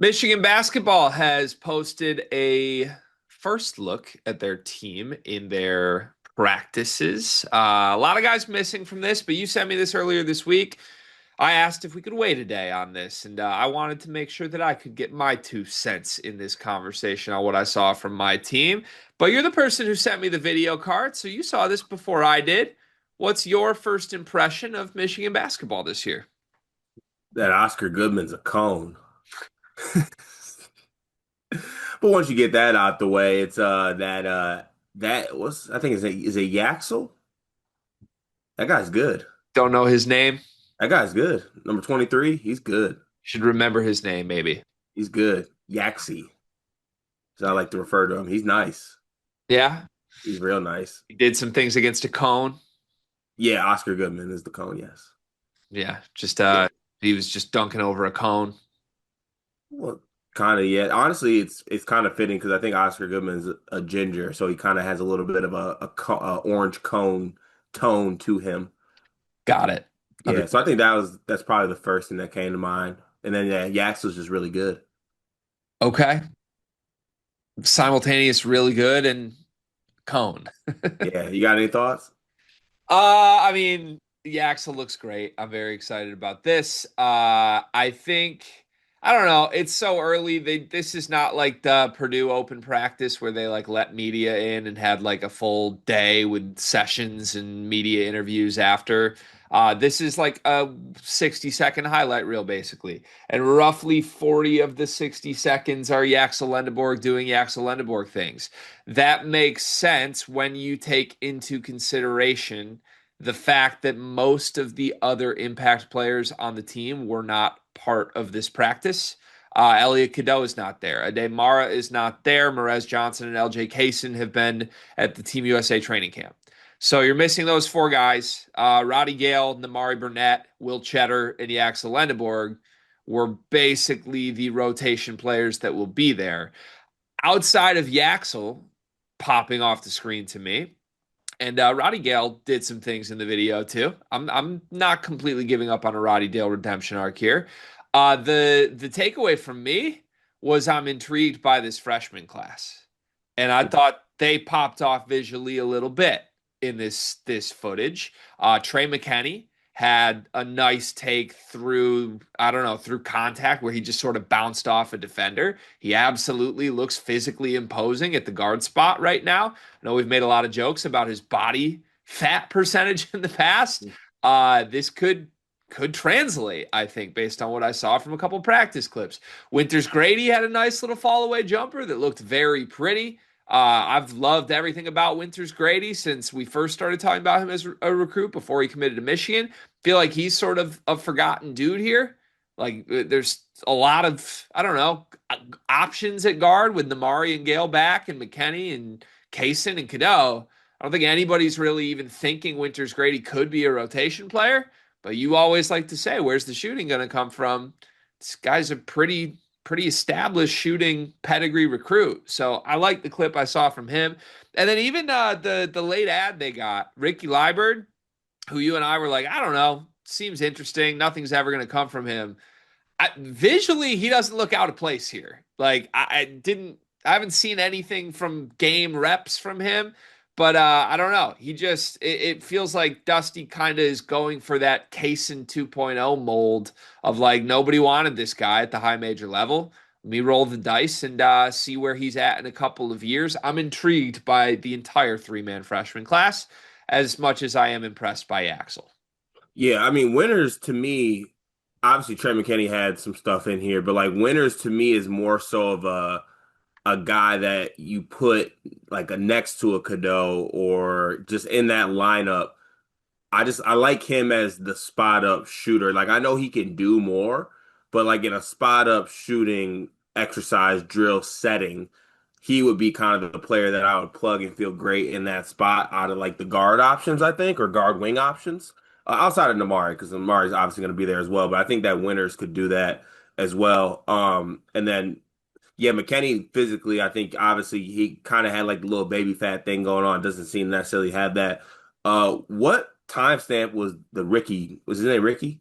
Michigan basketball has posted a first look at their team in their practices. A lot of guys missing from this, but you sent me this earlier this week. I asked if we could wait a day on this, and I wanted to make sure that I could get my 2 cents in this conversation on what I saw from my team. But you're the person who sent me the video card, so you saw this before I did. What's your first impression of Michigan basketball this year? That Oscar Goodman's a cone. But once you get that out the way, it's that was I think is it Yaxel? That guy's good. Don't know his name. That guy's good. Number 23, he's good. Should remember his name, maybe. He's good. Yaxie, as I like to refer to him. He's nice. Yeah, He's real nice. he did some things against a cone. Yeah, Oscar Goodman is the cone, yes. Yeah, just Yeah. he was just dunking over a cone. Well, kind of, yeah. Honestly, it's kind of fitting because I think Oscar Goodman's a ginger, so he kind of has a little bit of a orange cone tone to him. Got it. Under Yeah, so I think that's probably the first thing that came to mind. And then yeah, Yax was just really good. okay. Simultaneous, really good, and cone. Yeah, you got any thoughts? I mean, Yaxel looks great. I'm very excited about this. I think I don't know. It's so early. This is not like the Purdue open practice where they like let media in and had like a full day with sessions and media interviews after. This is like a 60-second highlight reel, basically. And roughly 40 of the 60 seconds are Yaxel Lendeborg doing Yaxel Lendeborg things. That makes sense when you take into consideration the fact that most of the other impact players on the team were not part of this practice. Elliot Cadeau is not there. Ade Mara is not there. Merez Johnson and LJ Kaysen have been at the Team USA training camp. So you're missing those four guys. Roddy Gale, Namari Burnett, Will Cheddar, and Yaxel Lendeborg were basically the rotation players that will be there. Outside of Yaxel popping off the screen to me, and Roddy Gale did some things in the video too. I'm not completely giving up on a Roddy Gale redemption arc here. The takeaway from me was I'm intrigued by this freshman class, and I thought they popped off visually a little bit in this footage. Trey McKenney had a nice take through, I don't know, through contact where he just sort of bounced off a defender. He absolutely looks physically imposing at the guard spot right now. I know we've made a lot of jokes about his body fat percentage in the past. This could translate, I think, based on what I saw from a couple practice clips. Winters Grady had a nice little fall away jumper that looked very pretty. I've loved everything about Winters Grady since we first started talking about him as a recruit before he committed to Michigan. Feel like he's sort of a forgotten dude here. Like there's a lot of, I don't know, options at guard with Namari and Gale back and McKenney and Kaysen and Cadeau. I don't think anybody's really even thinking Winters Grady could be a rotation player. But you always like to say, where's the shooting going to come from? This guy's a pretty established shooting pedigree recruit. So I like the clip I saw from him. And then even the late ad they got, Ricky Liburd, who you and I were like, I don't know, seems interesting. Nothing's ever going to come from him. Visually, he doesn't look out of place here. Like I haven't seen anything from game reps from him, but I don't know. It feels like Dusty kind of is going for that Kaysen 2.0 mold of like nobody wanted this guy at the high major level. Let me roll the dice and see where he's at in a couple of years. I'm intrigued by the entire three-man freshman class as much as I am impressed by Axel. Yeah, I mean, Winters to me, obviously Trey McKinney had some stuff in here, but like Winters to me is more so of a guy that you put like a next to a Cadeau or just in that lineup. I like him as the spot up shooter. Like I know he can do more, but like in a spot up shooting exercise drill setting, he would be kind of the player that I would plug and feel great in that spot out of like the guard options, I think, or guard wing options. Outside of Namari, because Namari's obviously going to be there as well, but I think that Winters could do that as well. And then yeah, McKenney physically, I think obviously he kind of had like the little baby fat thing going on. Doesn't seem to necessarily have that. What timestamp was the Ricky? Was his name Ricky?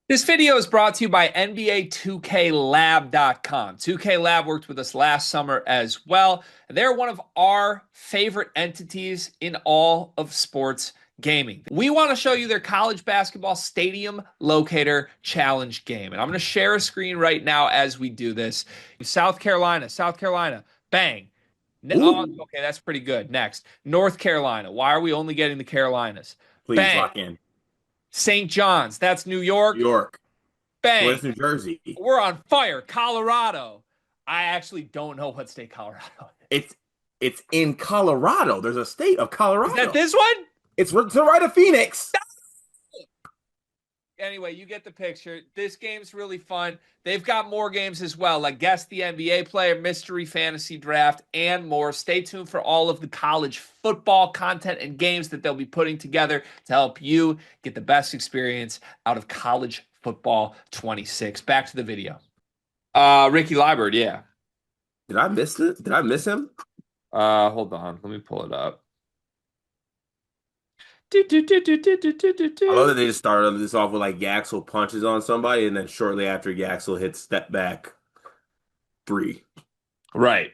This video is brought to you by NBA2KLab.com. 2K Lab worked with us last summer as well. They're one of our favorite entities in all of sports gaming. We want to show you their college basketball stadium locator challenge game. And I'm going to share a screen right now as we do this. South Carolina, bang. Oh, Ooh, okay, that's pretty good. Next, North Carolina. Why are we only getting the Carolinas? please Bang. lock in. St. John's, that's New New York. York. Bang. Where's New Jersey? We're on fire. Colorado. I actually don't know what state Colorado is. It's in Colorado. There's a state of Is that Colorado. this one? It's to the right of Phoenix. Anyway, you get the picture. This game's really fun. They've got more games as well, like Guess the NBA Player, Mystery Fantasy Draft, and more. Stay tuned for all of the college football content and games that they'll be putting together to help you get the best experience out of college football 26. Back to the video. Ricky Liburd, yeah. Did I miss it? Did I miss him? Hold on. Let me pull it up. I love that they just started this off with like Yaxel punches on somebody, and then shortly after Yaxel hits step back three. Right.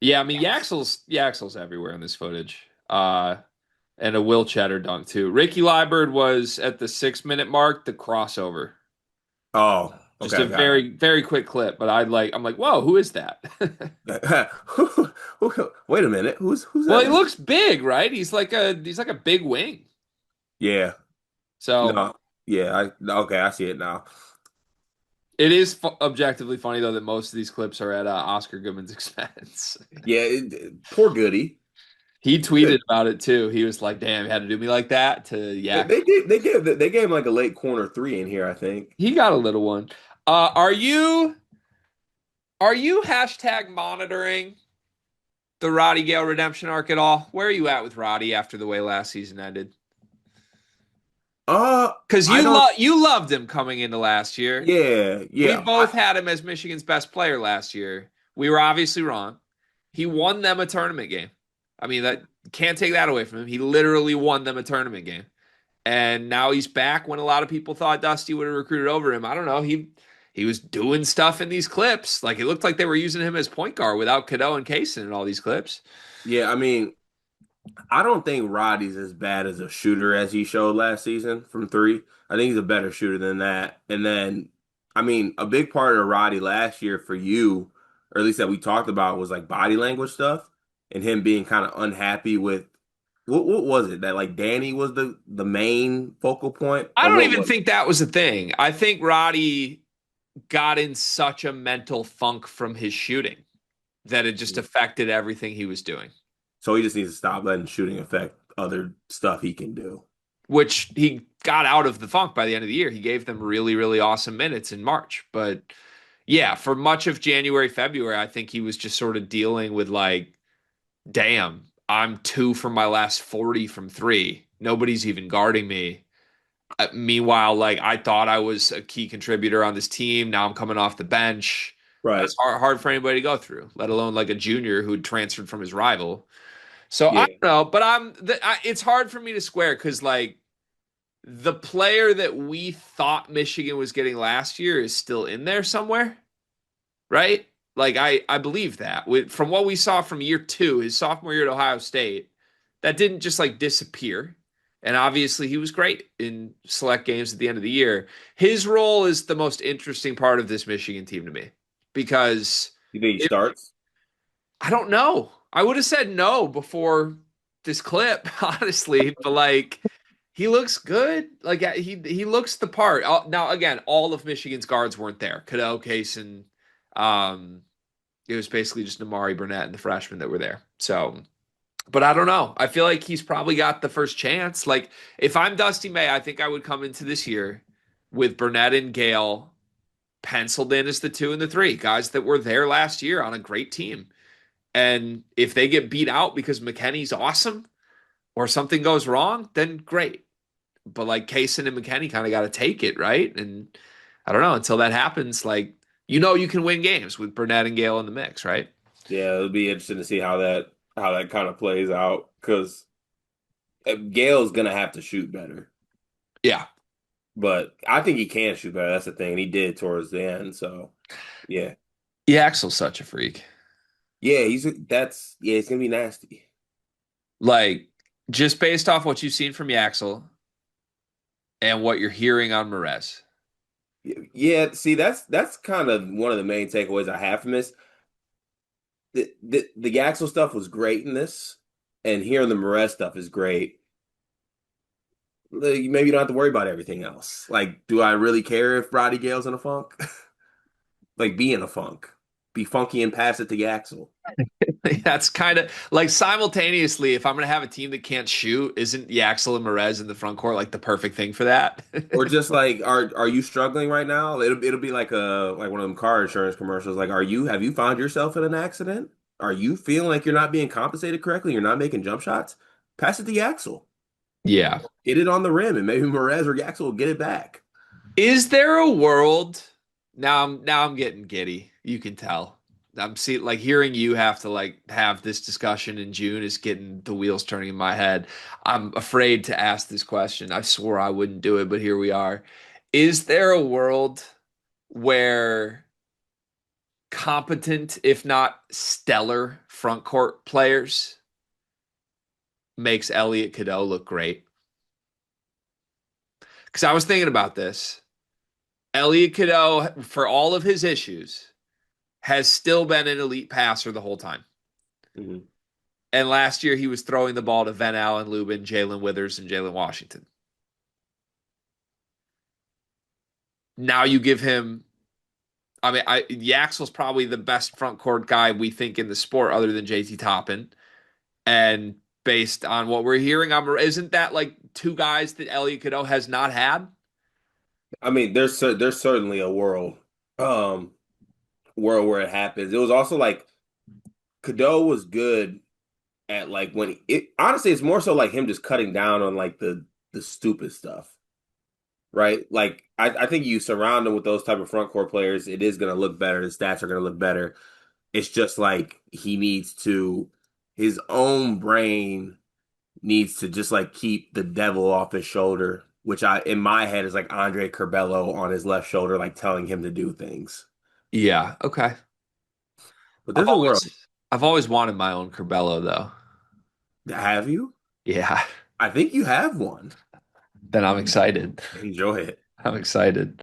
Yeah, I mean Yaxel's everywhere in this footage. And a Will Cheddar dunk too. Ricky Liburd was at the 6 minute mark, the crossover. Oh, Just okay, a got very, very quick clip, but I'm like, whoa, who is that? it. Wait a minute, who's Well, he that? looks big, right? He's like a big wing. Yeah, So no, yeah, okay, I see it now. it is objectively funny though that most of these clips are at Oscar Goodman's expense. Yeah, poor Goody. He tweeted about it too. He was like, "Damn, you had to do me like that." To yak. They gave him like a late corner three in here, I think. He got a little one. Are you hashtag monitoring the Roddy Gale redemption arc at all? Where are you at with Roddy after the way last season ended? Because I don't. you loved him coming into last year. Yeah, We yeah. both had him as Michigan's best player last year. We were obviously wrong. He won them a tournament game. I mean, that can't take that away from him. He literally won them a tournament game. And now he's back when a lot of people thought Dusty would have recruited over him. I don't know. He was doing stuff in these clips. Like it looked like they were using him as point guard without Cadeau and Kaysen in all these clips. Yeah, I mean, I don't think Roddy's as bad as a shooter as he showed last season from three. I think he's a better shooter than that. And then, I mean, a big part of Roddy last year for you, or at least that we talked about, was like body language stuff and him being kind of unhappy with what was it that like Danny was the main focal point, I or don't what even was it? think that was a thing. I think Roddy got in such a mental funk from his shooting that it just affected everything he was doing, So he just needs to stop letting shooting affect other stuff he can do. which he got out of the funk by the end of the year. He gave them really, really awesome minutes in March. But yeah, for much of January, February, I think he was just sort of dealing with like, damn, I'm 2 from my last 40 from three. Nobody's even guarding me. Meanwhile, like I thought I was a key contributor on this team. Now I'm coming off the bench. Right. That's hard for anybody to go through, let alone like a junior who had transferred from his rival. So I Yeah. don't know, but it's hard for me to square because like the player that we thought Michigan was getting last year is still in there somewhere, right? Like I believe that from what we saw from year two, his sophomore year at Ohio State, that didn't just like disappear. And obviously he was great in select games at the end of the year. His role is the most interesting part of this Michigan team to me because You think he it, starts? I don't know. I would have said no before this clip, honestly, but like he looks good. Like he looks the part. Now again, all of Michigan's guards weren't there. Cadeau, Kaysen, um, it was basically just Amari Burnett and the freshmen that were there. So, but I don't know. I feel like he's probably got the first chance. Like if I'm Dusty May, I think I would come into this year with Burnett and Gale penciled in as the 2 and the 3 guys that were there last year on a great team. And if they get beat out because McKinney's awesome or something goes wrong, then great. But like Kaysen and McKinney kind of got to take it, right? And I don't know until that happens. Like you can win games with Burnett and Gale in the mix, right? Yeah, it'll be interesting to see how that kind of plays out because Gail's gonna have to shoot better. Yeah, but I think he can shoot better. That's the thing. And he did towards the end. So yeah, Yeah, Axel's such a freak. yeah, it's gonna be nasty. Like, just based off what you've seen from Yaxel and what you're hearing on Mores. Yeah, see, that's kind of one of the main takeaways I have from this. The Yaxel stuff was great in this, and hearing the Mores stuff is great. Like, maybe you don't have to worry about everything else. Like, do I really care if Roddy Gale's in a funk? Like, be in a funk, be funky and pass it to Yaxel. That's kind of like simultaneously, if I'm going to have a team that can't shoot, isn't Yaxel and Mores in the front court like the perfect thing for that? Or just like, are you struggling right now? It'll be like one of them car insurance commercials. Like, have you found yourself in an accident? Are you feeling like you're not being compensated correctly? You're not making jump shots? Pass it to Yaxel. Yeah. Get it on the rim, and maybe Mores or Yaxel will get it back. Is there a world now I'm getting giddy. You can tell. I'm see like hearing you have to like have this discussion in June is getting the wheels turning in my head. I'm afraid to ask this question. I swore I wouldn't do it, but here we are. Is there a world where competent, if not stellar, front court players makes Elliot Cadeau look great? Because I was thinking about this. Elliot Cadeau, for all of his issues, has still been an elite passer the whole time. Mhm. And last year he was throwing the ball to Van Allen, Lubin, Jalen Withers, and Jalen Washington. Now you give him. I mean, Yaxel's probably the best front court guy we think in the sport, other than JT Toppin. And based on what we're hearing, isn't that like two guys that Elliot Cadeau has not had? I mean, there's certainly a um, world where it happens. It was also like Cadeau was good at like when it honestly it's more so like him just cutting down on like the stupid stuff, right? Like I think you surround him with those type of front court players, it is gonna look better. The stats are gonna look better. It's just like he needs to his own brain needs to just like keep the devil off his shoulder, which I in my head is like Andre Curbelo on his left shoulder, like telling him to do things. Yeah. Okay. But I've there's a world. always I've always wanted my own Curbelo though. Have you? Yeah. I think you have one. Then I'm excited. Enjoy it. I'm excited.